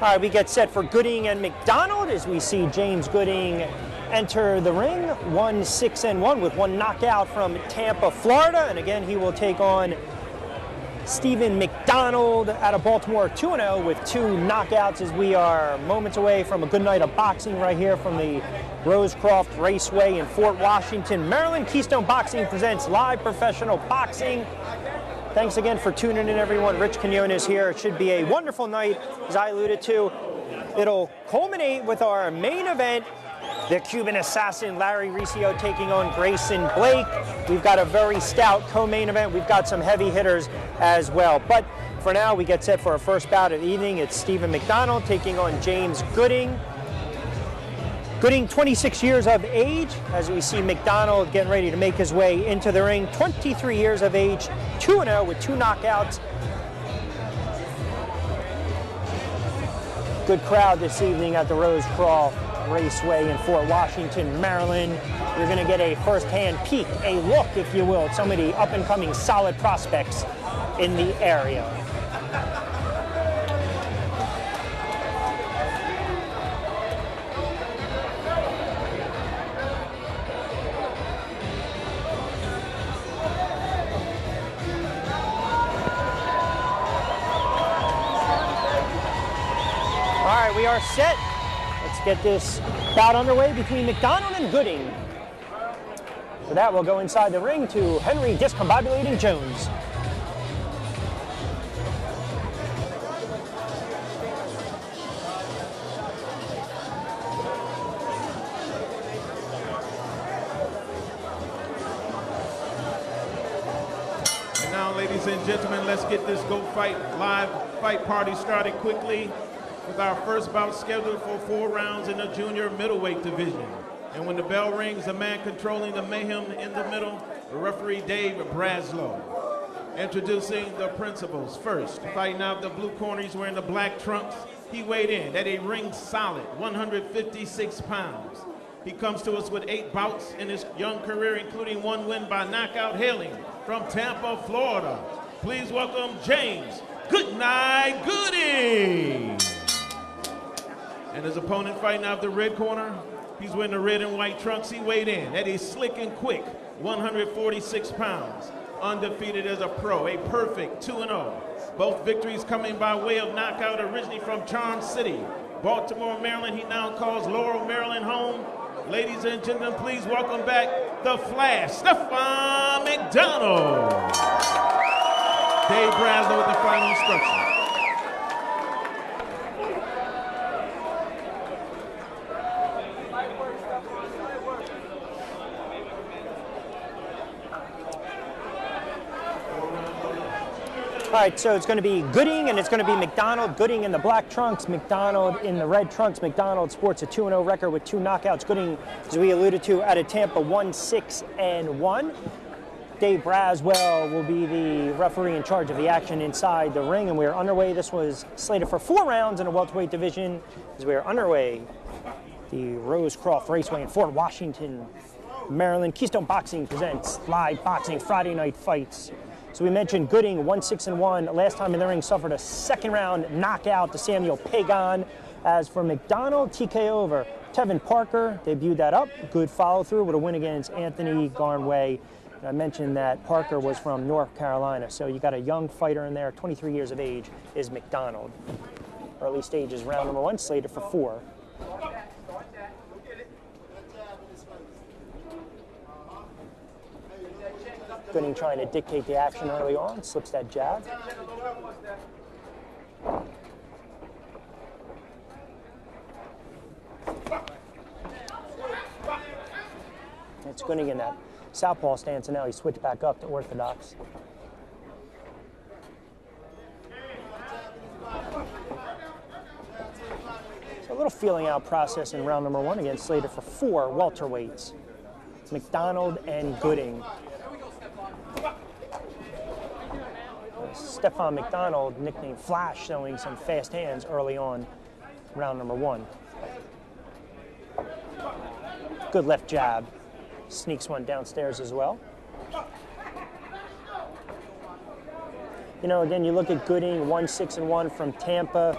All right, we get set for Gooding and Mcdonald as we see James Gooding enter the ring, 1-6-1 with one knockout from Tampa, Florida. And again, he will take on Stephen Mcdonald out of Baltimore, 2-0 with two knockouts, as we are moments away from a good night of boxing right here from the Rosecroft Raceway in Fort Washington, Maryland. Keystone Boxing presents live professional boxing. Thanks again for tuning in, everyone. Rich Quinones here. It should be a wonderful night, as I alluded to. It'll culminate with our main event, the Cuban assassin Larry Riccio taking on Grayson Blake. We've got a very stout co-main event. We've got some heavy hitters as well. But for now, we get set for our first bout of the evening. It's Stephen Mcdonald taking on James Gooding. Gooding, 26 years of age, as we see Mcdonald getting ready to make his way into the ring. 23 years of age, 2-0 with two knockouts. Good crowd this evening at the Rosecroft Raceway in Fort Washington, Maryland. You're going to get a first-hand peek, a look, if you will, at some of the up-and-coming solid prospects in the area. All right, we are set. Let's get this bout underway between Mcdonald and Gooding. For that, we'll go inside the ring to Henry Discombobulating Jones. And now, ladies and gentlemen, let's get this Go Fight live fight party started quickly with our first bout scheduled for 4 rounds in the junior middleweight division. And when the bell rings, the man controlling the mayhem in the middle, referee Dave Braslow. Introducing the principals. First, fighting out the blue corner, he's wearing the black trunks. He weighed in at a ring solid 156 pounds. He comes to us with 8 bouts in his young career, including 1 win by knockout, hailing from Tampa, Florida. Please welcome James "Goodnight" Gooding. And his opponent fighting out the red corner, he's wearing the red and white trunks. He weighed in at a slick and quick 146 pounds. Undefeated as a pro, a perfect 2-0. Both victories coming by way of knockout, originally from Charm City, Baltimore, Maryland. He now calls Laurel, Maryland home. Ladies and gentlemen, please welcome back the Flash, Stephen Mcdonald. Dave Braslow with the final instructions. All right, so it's going to be Gooding and it's going to be Mcdonald. Gooding in the black trunks, Mcdonald in the red trunks. Mcdonald sports a 2-0 record with 2 knockouts. Gooding, as we alluded to, out of Tampa, 1-6-1. Dave Braswell will be the referee in charge of the action inside the ring, and we are underway. This was slated for 4 rounds in the welterweight division as we are underway. The Rosecroft Raceway in Fort Washington, Maryland. Keystone Boxing presents live boxing Friday night fights. So we mentioned Gooding, 1-6-1. Last time in the ring, suffered a second-round knockout to Samuel Pagan. As for Mcdonald, TKO over Tevin Parker, debuted that up. Good follow-through with a win against Anthony Garnway. I mentioned that Parker was from North Carolina, so you got a young fighter in there. 23 years of age is Mcdonald. Early stages, round number 1, slated for 4. Gooding trying to dictate the action early on, slips that jab. It's Gooding in that southpaw stance, and now he switched back up to orthodox. So a little feeling out process in round number 1, again slated for 4 welterweights. Mcdonald and Gooding. Stephen Mcdonald, nicknamed Flash, showing some fast hands early on, round number 1. Good left jab. Sneaks one downstairs as well. You know, again, you look at Gooding, 1-6-1 from Tampa.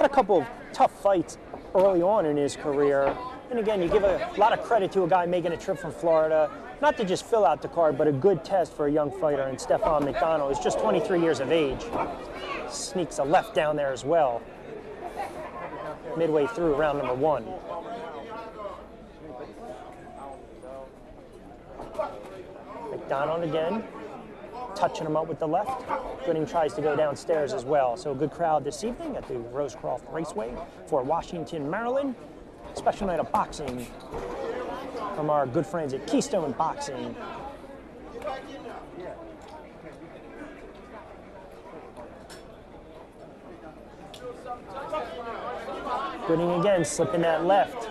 a couple of tough fights early on in his career. And again, you give a lot of credit to a guy making a trip from Florida, not to just fill out the card, but a good test for a young fighter. And Stephon McDonald is just 23 years of age. Sneaks a left down there as well. Midway through round number 1. McDonald again, touching him up with the left. Gooding tries to go downstairs as well. So a good crowd this evening at the Rosecroft Raceway for Washington, Maryland. Special night of boxing from our good friends at Keystone Boxing. Gooding again, slipping that left.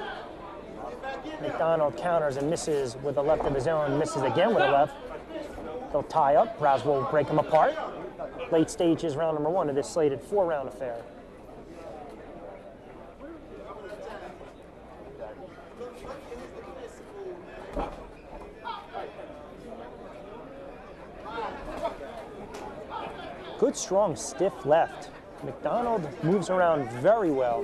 McDonald counters and misses with a left of his own, misses again with a left. They'll tie up, Braswell will break them apart. Late stages, round number 1 of this slated 4-round affair. Good, strong, stiff left. McDonald moves around very well.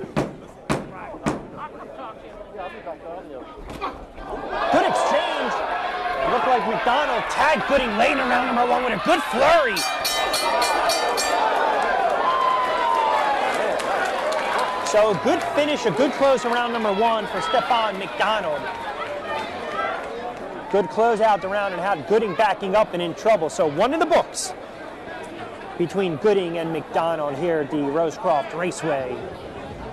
Good exchange. Looked like McDonald tagged Gooding late in round number 1 with a good flurry. So a good finish, a good close in round number 1 for Stephon McDonald. Good close out the round and had Gooding backing up and in trouble. So 1 in the books between Gooding and McDonald here at the Rosecroft Raceway.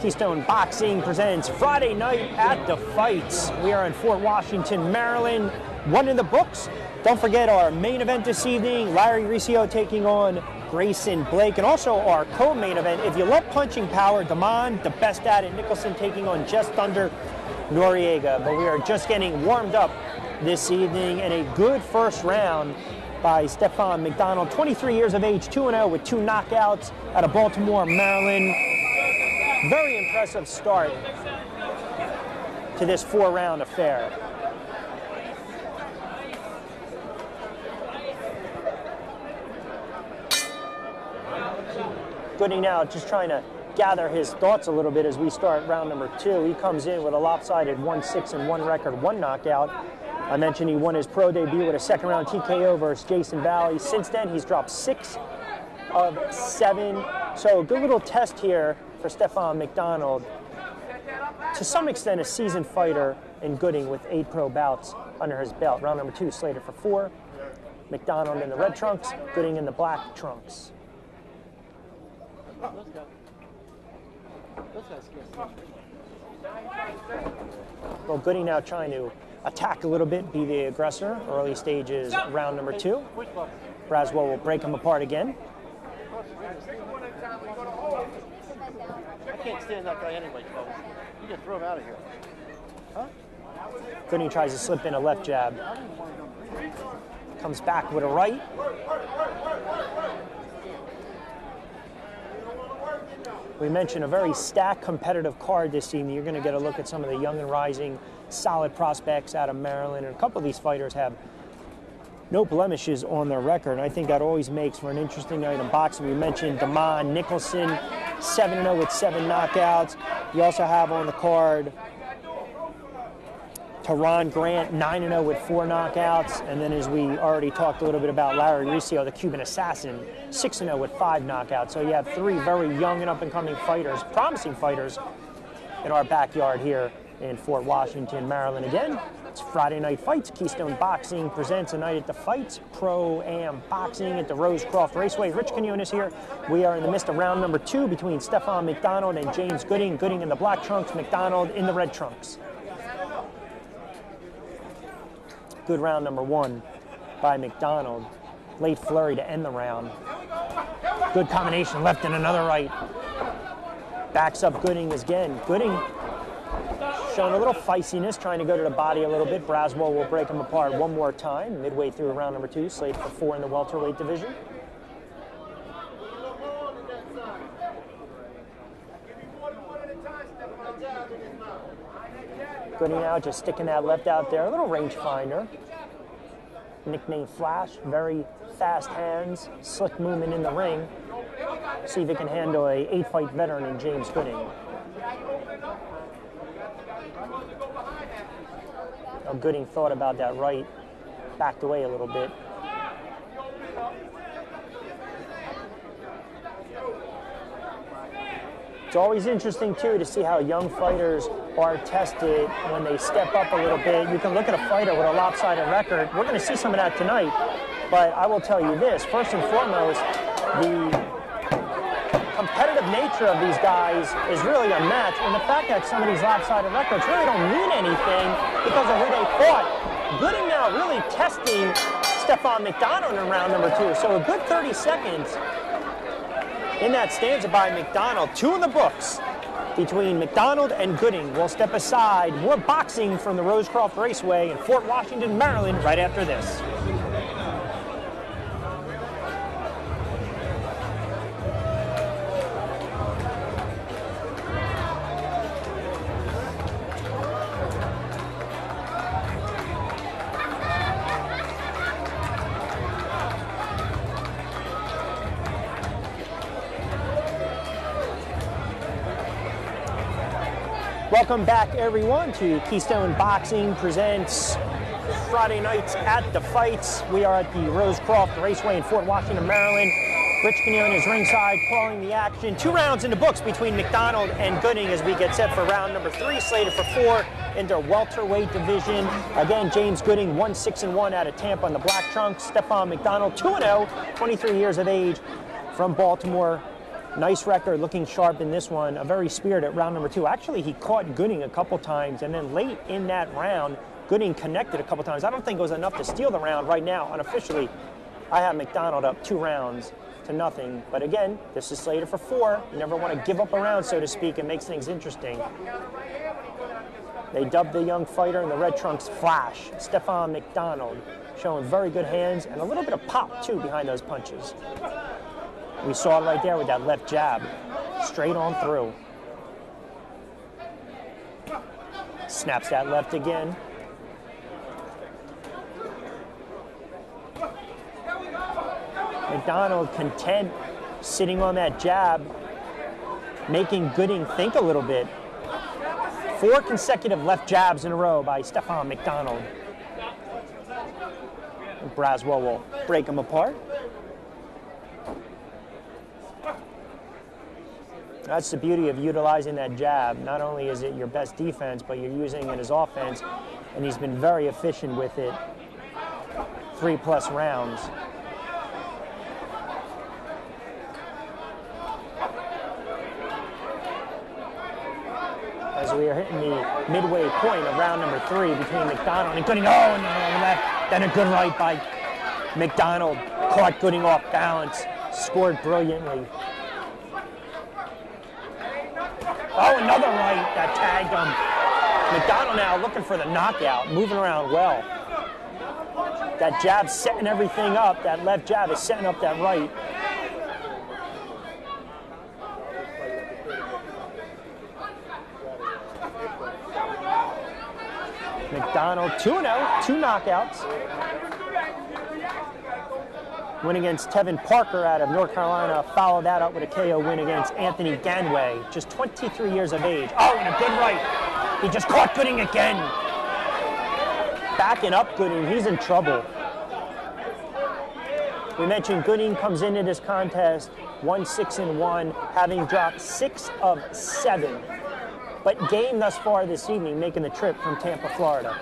Keystone Boxing presents Friday night at the fights. We are in Fort Washington, Maryland. 1 in the books. Don't forget our main event this evening, Larry Riccio taking on Grayson Blake, and also our co-main event. If you love punching power, Damon, the best at it, Nicholson taking on Just Thunder Noriega. But we are just getting warmed up this evening in a good first round by Stephon McDonald, 23 years of age, 2-0 with 2 knockouts out of Baltimore, Maryland. Very impressive start to this 4-round affair. Gooding now just trying to gather his thoughts a little bit as we start round number 2. He comes in with a lopsided 1-6-1 record, 1 knockout. I mentioned he won his pro debut with a 2nd-round TKO versus Jason Valley. Since then, he's dropped 6 of 7. So a good little test here for Stephon McDonald. To some extent, a seasoned fighter in Gooding with 8 pro bouts under his belt. Round number 2 slated for 4. McDonald in the red trunks, Gooding in the black trunks. Well, Gooding now trying to attack a little bit, be the aggressor. Early stages, round number 2. Braswell will break him apart again. I can't stand that guy anyway, folks. You can throw him out of here. Huh? Gooding tries to slip in a left jab. Comes back with a right. We mentioned a very stacked competitive card this evening. You're going to get a look at some of the young and rising solid prospects out of Maryland. And a couple of these fighters have no blemishes on their record. And I think that always makes for an interesting night in boxing. We mentioned Damon Nicholson, 7-0 with 7 knockouts. You also have on the card Teron Grant, 9-0 with 4 knockouts. And then as we already talked a little bit about Larry Riccio, the Cuban assassin, 6-0 with 5 knockouts. So you have 3 very young and up-and-coming fighters, promising fighters, in our backyard here in Fort Washington, Maryland. Again, it's Friday Night Fights. Keystone Boxing presents a night at the fights. Pro-Am Boxing at the Rosecroft Raceway. Rich Quinones here. We are in the midst of round number 2 between Stephon McDonald and James Gooding. Gooding in the black trunks, McDonald in the red trunks. Good round number 1 by McDonald. Late flurry to end the round. Good combination, left and another right. Backs up Gooding again. Gooding showing a little feistiness, trying to go to the body a little bit. Braswell will break him apart one more time, midway through round number 2, slated for 4 in the welterweight division. Gooding now just sticking that left out there, a little rangefinder. Nickname Flash, very fast hands, slick movement in the ring. See if he can handle a 8-fight veteran in James Gooding. Gooding thought about that right, backed away a little bit. It's always interesting, too, to see how young fighters are tested when they step up a little bit. You can look at a fighter with a lopsided record. We're going to see some of that tonight. But I will tell you this, first and foremost, the competitive nature of these guys is really unmatched. And the fact that some of these lopsided records really don't mean anything because of who they fought. Gooding now really testing Stephon Mcdonald in round number 2. So a good 30 seconds in that stanza by Mcdonald. 2 in the books between Mcdonald and Gooding. We'll step aside. More boxing from the Rosecroft Raceway in Fort Washington, Maryland, right after this. Welcome back, everyone, to Keystone Boxing presents Friday nights at the fights. We are at the Rosecroft Raceway in Fort Washington, Maryland. Rich Kinnear is ringside calling the action. 2 rounds in the books between Mcdonald and Gooding as we get set for round number 3, slated for 4 in their welterweight division. Again, James Gooding, 1-6-1 out of Tampa in the black trunks. Stephon Mcdonald, 2-0, 23 years of age from Baltimore. Nice record, looking sharp in this one. A very spirited round number 2. Actually, he caught Gooding a couple times, and then late in that round, Gooding connected a couple times. I don't think it was enough to steal the round right now. Unofficially, I have Mcdonald up 2 rounds to nothing. But again, this is slated for 4. You never want to give up a round, so to speak. It makes things interesting. They dubbed the young fighter in the red trunks Flash. Stephon Mcdonald, showing very good hands and a little bit of pop, too, behind those punches. We saw it right there with that left jab, straight on through. Snaps that left again. Mcdonald content sitting on that jab, making Gooding think a little bit. 4 consecutive left jabs in a row by Stephon Mcdonald. And Braswell will break him apart. That's the beauty of utilizing that jab. Not only is it your best defense, but you're using it as offense, and he's been very efficient with it. 3+ rounds. As we are hitting the midway point of round number 3 between Mcdonald and Gooding. Oh, and the left. Then a good right by Mcdonald. Caught Gooding off balance. Scored brilliantly. Oh, another right that tagged him. Mcdonald now looking for the knockout, moving around well. That jab setting everything up. That left jab is setting up that right. Mcdonald 2-0, 2 knockouts. Win against Tevin Parker out of North Carolina. Followed that up with a KO win against Anthony Ganway, just 23 years of age. Oh, and a good right. He just caught Gooding again. Backing up Gooding, he's in trouble. We mentioned Gooding comes into this contest 1-6-1, having dropped 6 of 7. But game thus far this evening, making the trip from Tampa, Florida.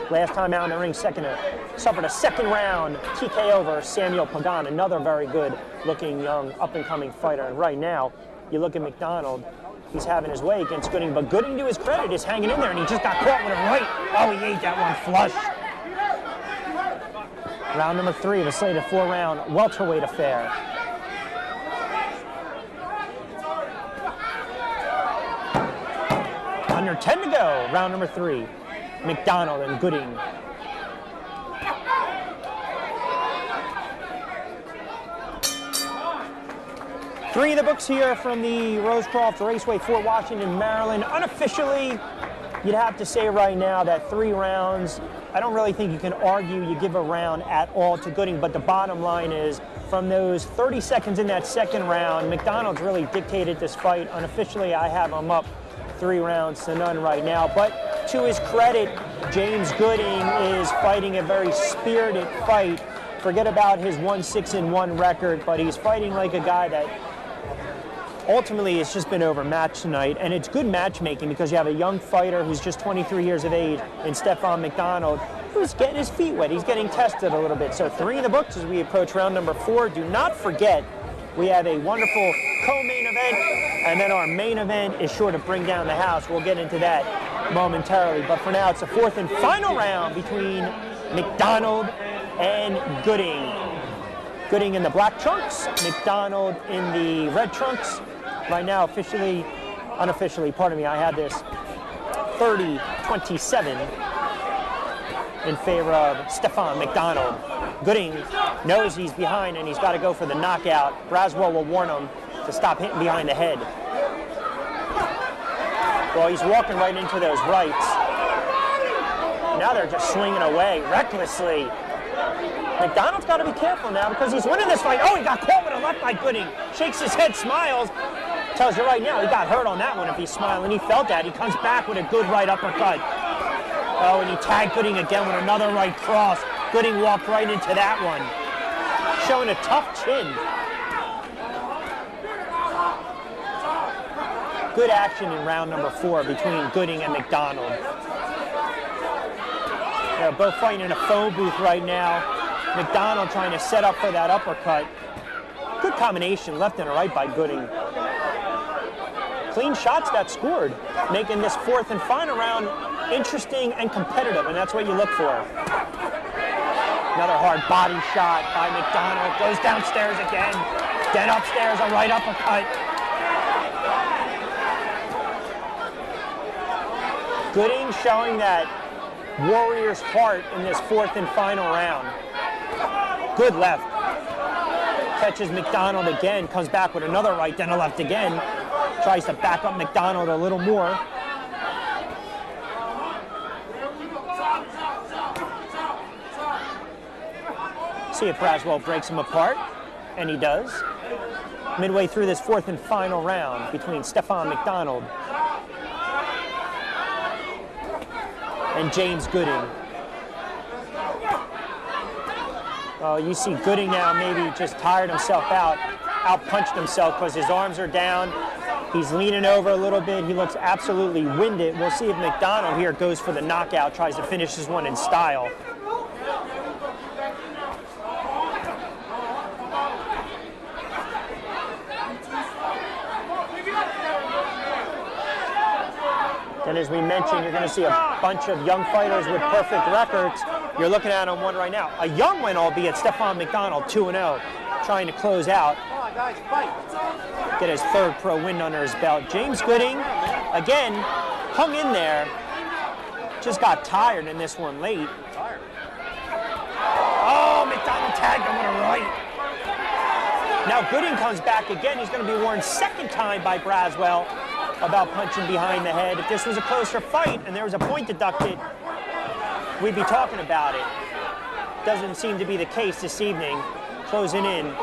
Last time out in the ring, suffered a second round TKO over Samuel Pagan, another very good looking young up-and-coming fighter. And right now, you look at Mcdonald, he's having his way against Gooding, but Gooding, to his credit, is hanging in there, and he just got caught with a right. Oh, he ate that one flush. Round number 3 of a slated 4-round welterweight affair. Under 10 to go, round number 3. Mcdonald and Gooding. Three of the books here from the Rosecroft Raceway, Fort Washington, Maryland. Unofficially, you'd have to say right now that 3 rounds I don't really think you can argue you give a round at all to Gooding, but the bottom line is, from those 30 seconds in that second round, McDonald's really dictated this fight. Unofficially, I have him up 3 rounds to none right now. But to his credit, James Gooding is fighting a very spirited fight. Forget about his 1-6-1 record, but he's fighting like a guy that ultimately has just been overmatched tonight. And it's good matchmaking because you have a young fighter who's just 23 years of age in Stefan McDonald, who's getting his feet wet. He's getting tested a little bit. So 3 in the books as we approach round number 4. Do not forget, we have a wonderful co-main event, and then our main event is sure to bring down the house. We'll get into that momentarily. But for now, it's the 4th and final round between McDonald and Gooding. Gooding in the black trunks, McDonald in the red trunks. Right now, unofficially, pardon me, I had this 30-27 in favor of Stefan McDonald. Gooding knows he's behind and he's got to go for the knockout. Braswell will warn him to stop hitting behind the head. Well, he's walking right into those rights. Now they're just swinging away recklessly. McDonald's got to be careful now because he's winning this fight. Oh, he got caught with a left by Gooding. Shakes his head, smiles. Tells you right now he got hurt on that one if he's smiling. He felt that. He comes back with a good right uppercut. Oh, and he tagged Gooding again with another right cross. Gooding walked right into that one. Showing a tough chin. Good action in round number 4 between Gooding and McDonald. They're both fighting in a phone booth right now. McDonald trying to set up for that uppercut. Good combination, left and right by Gooding. Clean shots that scored, making this 4th and final round interesting and competitive, and that's what you look for. Another hard body shot by McDonald. Goes downstairs again. Then upstairs, a right uppercut. Gooding showing that warrior's heart in this 4th and final round. Good left. Catches McDonald again, comes back with another right, then a left again. Tries to back up McDonald a little more. See if Braswell breaks him apart, and he does. Midway through this 4th and final round between Stefan McDonald and James Gooding. Oh, you see Gooding now maybe just tired himself out, out-punched himself because his arms are down. He's leaning over a little bit. He looks absolutely winded. We'll see if McDonald here goes for the knockout, tries to finish this one in style. And as we mentioned, you're going to see a bunch of young fighters with perfect records. You're looking at him one right now. A young one, albeit, Stefan McDonald, 2-0, trying to close out. Come on, guys, fight. Get his 3rd pro win under his belt. James Gooding, again, hung in there. Just got tired in this one late. Oh, McDonald tagged him with a right. Now Gooding comes back again. He's going to be warned 2nd time by Braswell about punching behind the head. If this was a closer fight and there was a point deducted, we'd be talking about it. Doesn't seem to be the case this evening. Closing in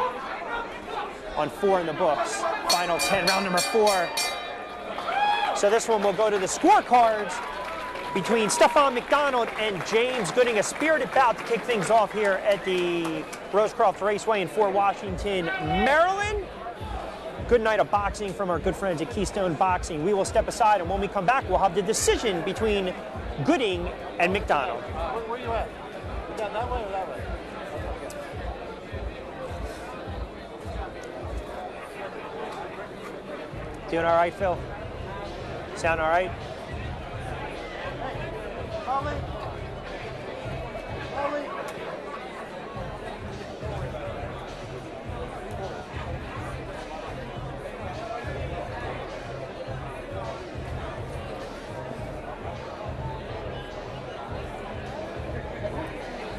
on 4 in the books. Final 10, round number 4. So this one will go to the scorecards between Stefan McDonald and James Gooding. A spirited bout to kick things off here at the Rosecroft Raceway in Fort Washington, Maryland. Good night of boxing from our good friends at Keystone Boxing. We will step aside, and when we come back, we'll have the decision between Gooding and McDonald. Where are you at? You got that way or that way? Doing all right, Phil? Sound all right? Ollie? Ollie?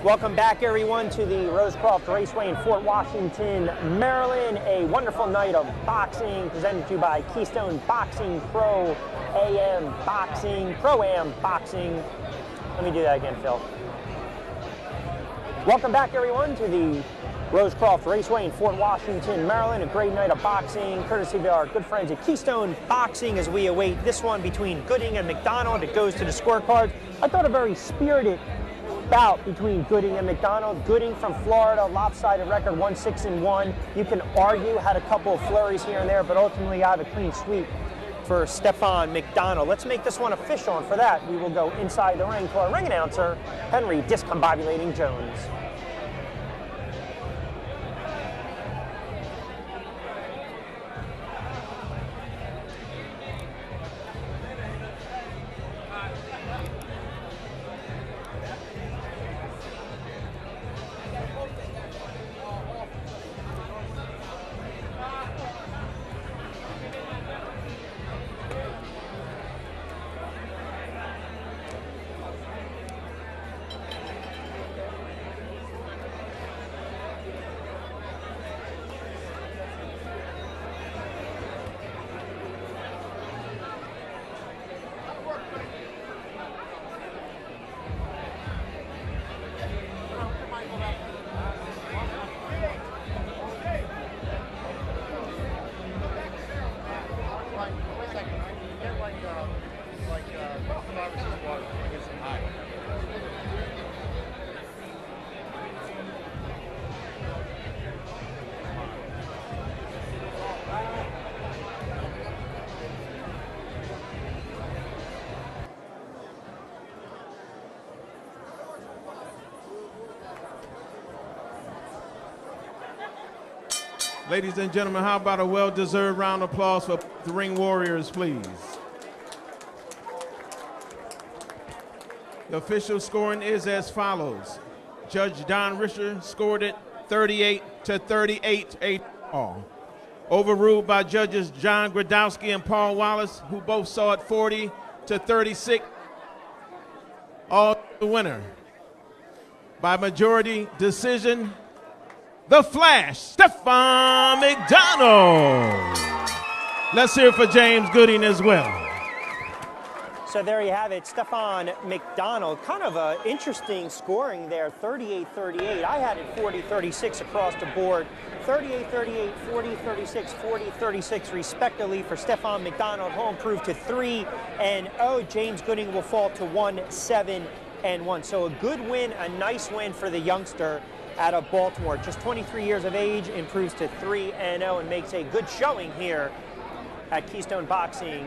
Welcome back, everyone, to the Rosecroft Raceway in Fort Washington, Maryland. A wonderful night of boxing presented to you by Keystone Boxing, Pro-Am Boxing. Let me do that again, Phil. Welcome back, everyone, to the Rosecroft Raceway in Fort Washington, Maryland. A great night of boxing, courtesy of our good friends at Keystone Boxing, as we await this one between Gooding and McDonald. It goes to the scorecards. I thought a very spirited bout between Gooding and McDonald. Gooding from Florida, lopsided record, 1-6-1. You can argue, had a couple of flurries here and there, but ultimately I have a clean sweep for Stefan McDonald. Let's make this one official, and for that, we will go inside the ring to our ring announcer, Henry Discombobulating Jones. Ladies and gentlemen, how about a well-deserved round of applause for the Ring Warriors, please? The official scoring is as follows. Judge Don Risher scored it 38-38, a all. Overruled by judges John Gradowski and Paul Wallace, who both saw it 40-36. All the winner by majority decision, the Flash, Stefan McDonald. Let's hear it for James Gooding as well. So there you have it, Stefan McDonald. Kind of an interesting scoring there, 38-38. I had it 40-36 across the board. 38-38, 40-36, 40-36 respectively for Stefan McDonald. Home proved to 3-0. James Gooding will fall to 1-7-1. So a good win, a nice win for the youngster out of Baltimore. Just 23 years of age, improves to 3-0 and makes a good showing here at Keystone Boxing.